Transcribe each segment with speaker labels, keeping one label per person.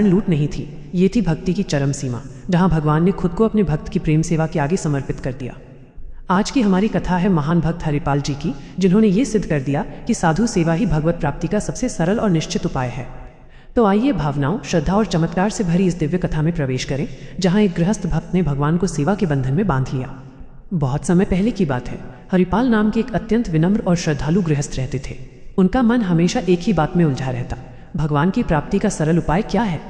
Speaker 1: लूट नहीं थी, ये थी भक्ति की चरम सीमा, जहाँ भगवान ने खुद को अपने भक्त की प्रेम सेवा के आगे समर्पित कर दिया। आज की हमारी कथा है महान भक्त हरिपाल जी की, जिन्होंने ये सिद्ध कर दिया कि साधु सेवा ही भगवत प्राप्ति का सबसे सरल और निश्चित उपाय है। तो आइए भावनाओं, श्रद्धा और चमत्कार से भरी इस दिव्य कथा में प्रवेश करें, जहाँ एक गृहस्थ भक्त ने भगवान को सेवा के बंधन में बांध लिया। बहुत समय पहले की बात है। हरिपाल नाम के एक अत्यंत विनम्र और श्रद्धालु गृहस्थ रहते थे। उनका मन हमेशा एक ही बात में उलझा रहता, भगवान की प्राप्ति का सरल उपाय क्या है।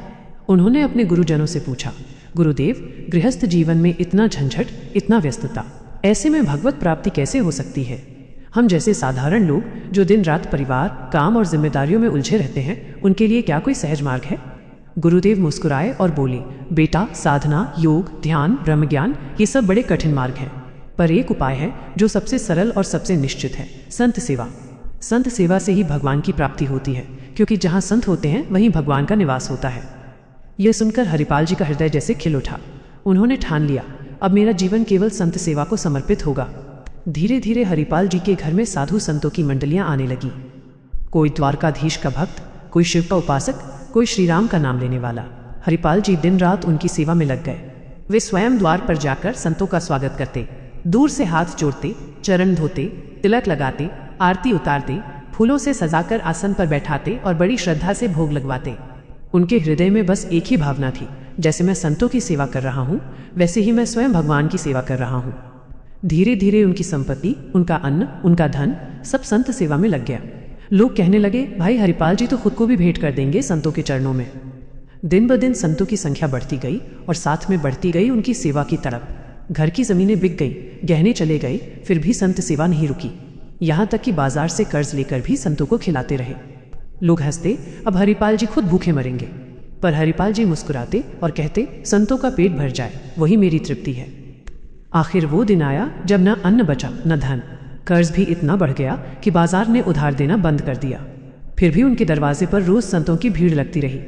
Speaker 1: उन्होंने अपने गुरुजनों से पूछा, गुरुदेव, गृहस्थ जीवन में इतना झंझट, इतना व्यस्तता, ऐसे में भगवत प्राप्ति कैसे हो सकती है। हम जैसे साधारण लोग जो दिन रात परिवार, काम और जिम्मेदारियों में उलझे रहते हैं, उनके लिए क्या कोई सहज मार्ग है। गुरुदेव मुस्कुराए और बोले, बेटा, साधना, योग, ध्यान, ब्रह्म ज्ञान, ये सब बड़े कठिन मार्ग हैं, पर एक उपाय है जो सबसे सरल और सबसे निश्चित है, संत सेवा। संत सेवा से ही भगवान की प्राप्ति होती है, क्योंकि जहाँ संत होते हैं वहीं भगवान का निवास होता है। यह सुनकर हरिपाल जी का हृदय जैसे खिल उठा। उन्होंने ठान लिया, अब मेरा जीवन केवल संत सेवा को समर्पित होगा। धीरे धीरे हरिपाल जी के घर में साधु संतों की मंडलियां आने लगी। कोई द्वारकाधीश का भक्त, कोई शिव का उपासक, कोई श्री राम का नाम लेने वाला। हरिपाल जी दिन रात उनकी सेवा में लग गए। वे स्वयं द्वार पर जाकर संतों का स्वागत करते, दूर से हाथ जोड़ते, चरण धोते, तिलक लगाते, आरती उतारते, फूलों से सजाकर आसन पर बैठाते और बड़ी श्रद्धा से भोग लगवाते। उनके हृदय में बस एक ही भावना थी, जैसे मैं संतों की सेवा कर रहा हूँ, वैसे ही मैं स्वयं भगवान की सेवा कर रहा हूँ। धीरे धीरे उनकी संपत्ति, उनका अन्न, उनका धन सब संत सेवा में लग गया। लोग कहने लगे, भाई हरिपाल जी तो खुद को भी भेंट कर देंगे संतों के चरणों में। दिन ब दिन संतों की संख्या बढ़ती गई और साथ में बढ़ती गई उनकी सेवा की तड़प। घर की जमीनें बिक गई, गहने चले गए, फिर भी संत सेवा नहीं रुकी। यहाँ तक कि बाजार से कर्ज लेकर भी संतों को खिलाते रहे। लोग हंसते, अब हरिपाल जी खुद भूखे मरेंगे, पर हरिपाल जी मुस्कुराते और कहते, संतों का पेट भर जाए वही मेरी तृप्ति है। आखिर वो दिन आया जब न अन्न बचा न धन, कर्ज भी इतना बढ़ गया कि बाजार ने उधार देना बंद कर दिया। फिर भी उनके दरवाजे पर रोज संतों की भीड़ लगती रही।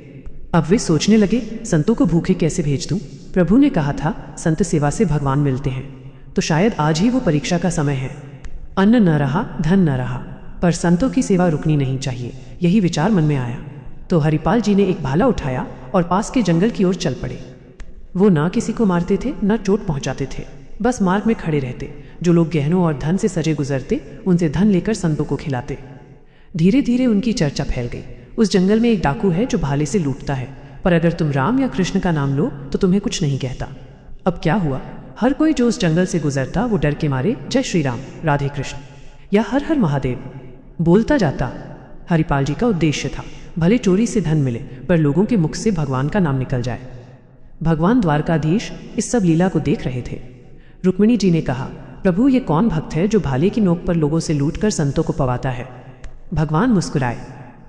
Speaker 1: अब वे सोचने लगे, संतों को भूखे कैसे भेज दूं। प्रभु ने कहा था, संत सेवा से भगवान मिलते हैं, तो शायद आज ही वो परीक्षा का समय है। अन्न न रहा, धन न रहा, पर संतों की सेवा रुकनी नहीं चाहिए, यही विचार मन में आया। तो हरिपाल जी ने एक भाला उठाया और पास के जंगल की ओर चल पड़े। वो ना किसी को मारते थे, न चोट पहुंचाते थे, बस मार्ग में खड़े रहते। जो लोग गहनों और धन से सजे गुजरते, उनसे धन लेकर संतों को खिलाते। धीरे धीरे उनकी चर्चा फैल गई। उस जंगल में एक डाकू है जो भाले से लूटता है, पर अगर तुम राम या कृष्ण का नाम लो तो तुम्हें कुछ नहीं कहता। अब क्या हुआ, हर कोई जो उस जंगल से गुजरता वो डर के मारे जय श्री राम, राधे कृष्ण या हर हर महादेव बोलता जाता। हरिपाल जी का उद्देश्य था, भले चोरी से धन मिले, पर लोगों के मुख से भगवान का नाम निकल जाए। भगवान द्वारकाधीश इस सब लीला को देख रहे थे। रुक्मिणी जी ने कहा, प्रभु ये कौन भक्त है जो भाले की नोक पर लोगों से लूटकर संतों को पवाता है। भगवान मुस्कुराए,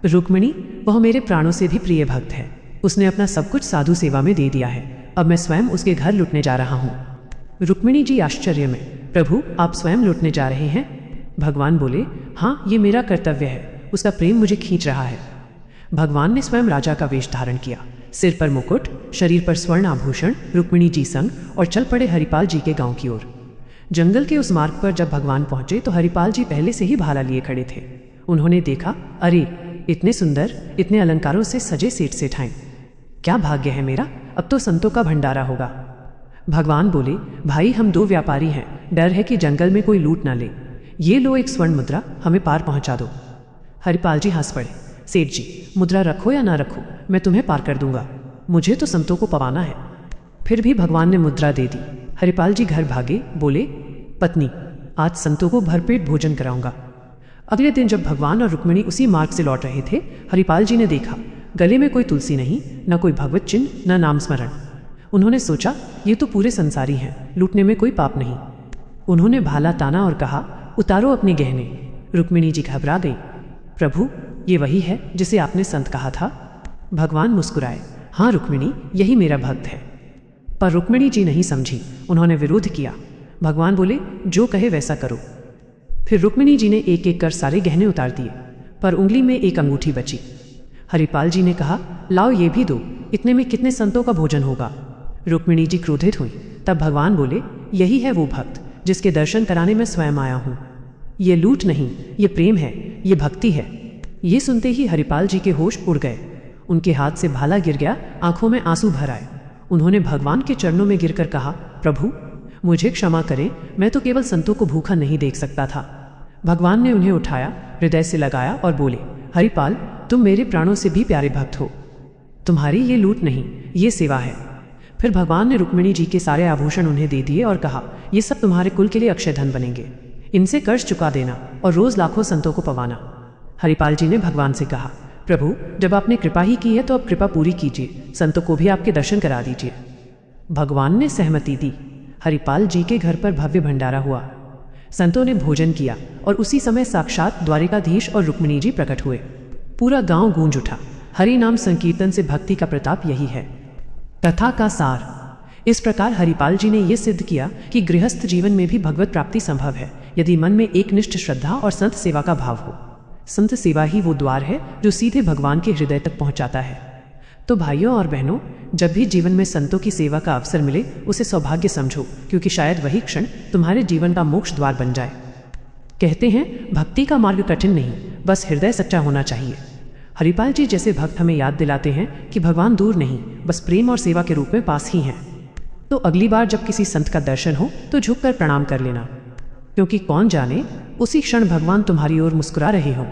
Speaker 1: रुक्मिणी, वह मेरे प्राणों से भी प्रिय भक्त है। उसने अपना सब कुछ साधु सेवा में दे दिया है। अब मैं स्वयं उसके घर लुटने जा रहा हूँ। रुक्मिणी जी आश्चर्य में, प्रभु आप स्वयं लुटने जा रहे हैं। भगवान बोले, हाँ, ये मेरा कर्तव्य है, उसका प्रेम मुझे खींच रहा है। भगवान ने स्वयं राजा का वेश धारण किया, सिर पर मुकुट, शरीर पर स्वर्ण आभूषण, रुक्मिणी जी संग, और चल पड़े हरिपाल जी के गांव की ओर। जंगल के उस मार्ग पर जब भगवान पहुंचे तो हरिपाल जी पहले से ही भाला लिए खड़े थे। उन्होंने देखा, अरे इतने सुंदर, इतने अलंकारों से सजे सेठ सेठाएं, क्या भाग्य है मेरा, अब तो संतों का भंडारा होगा। भगवान बोले, भाई हम दो व्यापारी हैं, डर है कि जंगल में कोई लूट ना ले। ये लो एक स्वर्ण मुद्रा, हमें पार पहुंचा दो। हरिपाल जी हंस पड़े, सेठ जी मुद्रा रखो या ना रखो, मैं तुम्हें पार कर दूंगा, मुझे तो संतों को पवाना है। फिर भी भगवान ने मुद्रा दे दी। हरिपाल जी घर भागे, बोले, पत्नी आज संतों को भरपेट भोजन कराऊंगा। अगले दिन जब भगवान और रुक्मिणी उसी मार्ग से लौट रहे थे, हरिपाल जी ने देखा, गले में कोई तुलसी नहीं, न कोई भगवत चिन्ह, न नाम स्मरण। उन्होंने सोचा, ये तो पूरे संसारी हैं, लूटने में कोई पाप नहीं। उन्होंने भाला ताना और कहा, उतारो अपने गहने। रुक्मिणी जी घबरा गई, प्रभु ये वही है जिसे आपने संत कहा था। भगवान मुस्कुराए, हाँ रुक्मिणी, यही मेरा भक्त है। पर रुक्मिणी जी नहीं समझी, उन्होंने विरोध किया। भगवान बोले, जो कहे वैसा करो। फिर रुक्मिणी जी ने एक एक कर सारे गहने उतार दिए, पर उंगली में एक अंगूठी बची। हरिपाल जी ने कहा, लाओ ये भी दो, इतने में कितने संतों का भोजन होगा। रुक्मिणी जी क्रोधित हुई। तब भगवान बोले, यही है वो भक्त जिसके दर्शन कराने मैं स्वयं आया हूँ। ये लूट नहीं, ये प्रेम है, ये भक्ति है। ये सुनते ही हरिपाल जी के होश उड़ गए। उनके हाथ से भाला गिर गया, आंखों में आंसू भर आए। उन्होंने भगवान के चरणों में गिरकर कहा, प्रभु मुझे क्षमा करें, मैं तो केवल संतों को भूखा नहीं देख सकता था। भगवान ने उन्हें उठाया, हृदय से लगाया और बोले, हरिपाल, तुम मेरे प्राणों से भी प्यारे भक्त हो। तुम्हारी ये लूट नहीं, ये सेवा है। फिर भगवान ने रुक्मिणी जी के सारे आभूषण उन्हें दे दिए और कहा, ये सब तुम्हारे कुल के लिए अक्षय धन बनेंगे। इनसे कर्ज चुका देना और रोज लाखों संतों को पवाना। हरिपाल जी ने भगवान से कहा, प्रभु जब आपने कृपा ही की है तो अब कृपा पूरी कीजिए, संतों को भी आपके दर्शन करा दीजिए। भगवान ने सहमति दी। हरिपाल जी के घर पर भव्य भंडारा हुआ। संतों ने भोजन किया और उसी समय साक्षात द्वारिकाधीश और रुक्मिणी जी प्रकट हुए। पूरा गांव गूंज उठा। हरि नाम संकीर्तन से भक्ति का प्रताप यही है। कथा का सार। इस प्रकार हरिपाल जी ने यह सिद्ध किया कि गृहस्थ जीवन में भी भगवत प्राप्ति संभव है यदि मन में एक निष्ठ श्रद्धा और संत सेवा का भाव हो। संत सेवा ही वो द्वार है जो सीधे भगवान के हृदय तक पहुंचाता है। तो भाइयों और बहनों, जब भी जीवन में संतों की सेवा का अवसर मिले उसे सौभाग्य समझो, क्योंकि शायद वही क्षण तुम्हारे जीवन का मोक्ष द्वार बन जाए। कहते हैं भक्ति का मार्ग कठिन नहीं, बस हृदय सच्चा होना चाहिए। हरिपाल जी जैसे भक्त हमें याद दिलाते हैं कि भगवान दूर नहीं, बस प्रेम और सेवा के रूप में पास ही हैं। तो अगली बार जब किसी संत का दर्शन हो तो झुककर प्रणाम कर लेना, क्योंकि कौन जाने उसी क्षण भगवान तुम्हारी ओर मुस्कुरा रहे हों।